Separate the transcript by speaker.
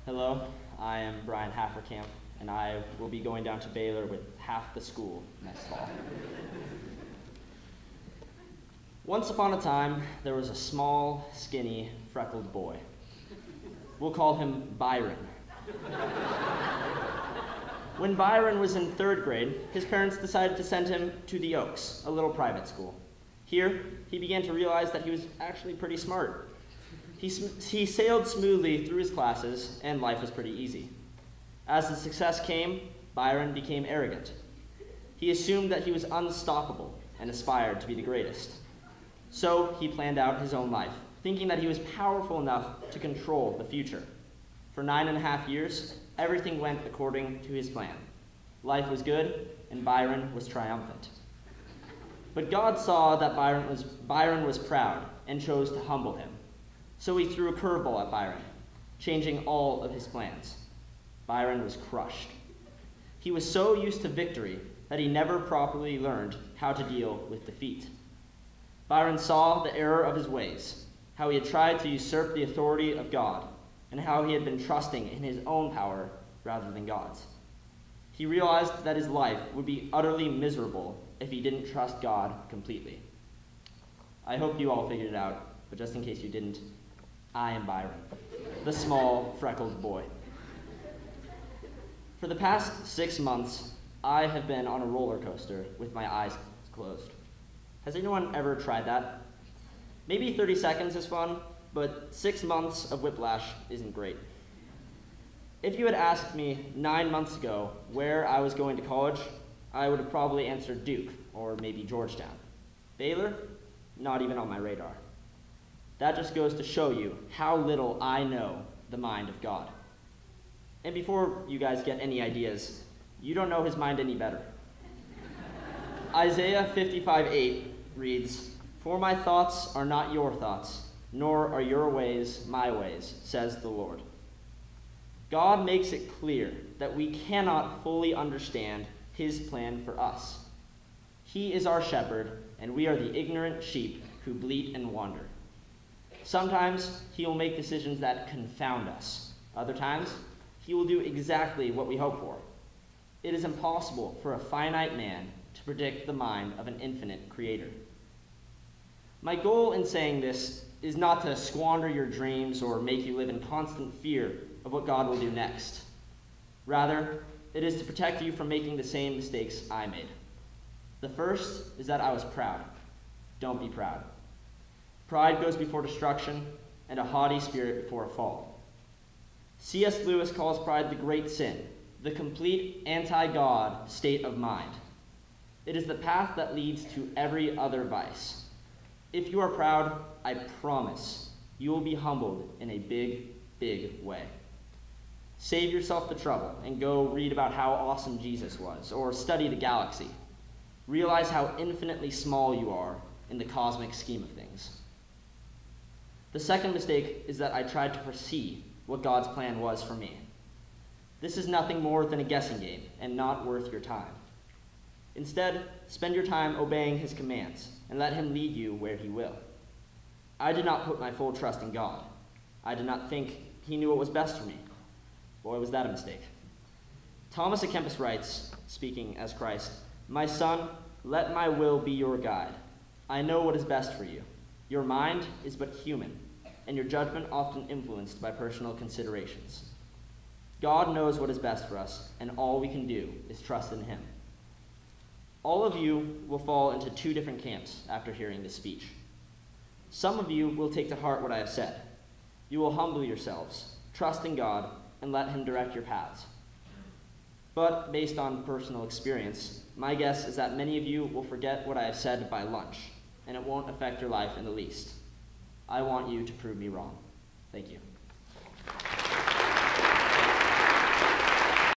Speaker 1: Hello, I am Brian Hafferkamp, and I will be going down to Baylor with half the school next fall. Once upon a time, there was a small, skinny, freckled boy. We'll call him Byron. When Byron was in 3rd grade, his parents decided to send him to the Oaks, a little private school. Here, he began to realize that he was actually pretty smart. He sailed smoothly through his classes, and life was pretty easy. As the success came, Byron became arrogant. He assumed that he was unstoppable and aspired to be the greatest. So he planned out his own life, thinking that he was powerful enough to control the future. For 9.5 years, everything went according to his plan. Life was good, and Byron was triumphant. But God saw that Byron was proud and chose to humble him. So he threw a curveball at Byron, changing all of his plans. Byron was crushed. He was so used to victory that he never properly learned how to deal with defeat. Byron saw the error of his ways, how he had tried to usurp the authority of God, and how he had been trusting in his own power rather than God's. He realized that his life would be utterly miserable if he didn't trust God completely. I hope you all figured it out, but just in case you didn't, I am Byron, the small, freckled boy. For the past 6 months, I have been on a roller coaster with my eyes closed. Has anyone ever tried that? Maybe 30 seconds is fun, but 6 months of whiplash isn't great. If you had asked me 9 months ago where I was going to college, I would have probably answered Duke, or maybe Georgetown. Baylor? Not even on my radar. That just goes to show you how little I know the mind of God. And before you guys get any ideas, you don't know his mind any better. Isaiah 55:8 reads, "For my thoughts are not your thoughts, nor are your ways my ways, says the Lord." God makes it clear that we cannot fully understand his plan for us. He is our shepherd, and we are the ignorant sheep who bleat and wander. Sometimes he will make decisions that confound us. Other times, he will do exactly what we hope for. It is impossible for a finite man to predict the mind of an infinite creator. My goal in saying this is not to squander your dreams or make you live in constant fear of what God will do next. Rather, it is to protect you from making the same mistakes I made. The first is that I was proud. Don't be proud. Pride goes before destruction, and a haughty spirit before a fall. C.S. Lewis calls pride the great sin, the complete anti-God state of mind. It is the path that leads to every other vice. If you are proud, I promise you will be humbled in a big, big way. Save yourself the trouble and go read about how awesome Jesus was, or study the galaxy. Realize how infinitely small you are in the cosmic scheme of things. The second mistake is that I tried to foresee what God's plan was for me. This is nothing more than a guessing game and not worth your time. Instead, spend your time obeying his commands and let him lead you where he will. I did not put my full trust in God. I did not think he knew what was best for me. Boy, was that a mistake. Thomas à Kempis writes, speaking as Christ, "My son, let my will be your guide. I know what is best for you. Your mind is but human, and your judgment often influenced by personal considerations. God knows what is best for us, and all we can do is trust in him." All of you will fall into 2 different camps after hearing this speech. Some of you will take to heart what I have said. You will humble yourselves, trust in God, and let him direct your paths. But based on personal experience, my guess is that many of you will forget what I have said by lunch, and it won't affect your life in the least. I want you to prove me wrong. Thank you.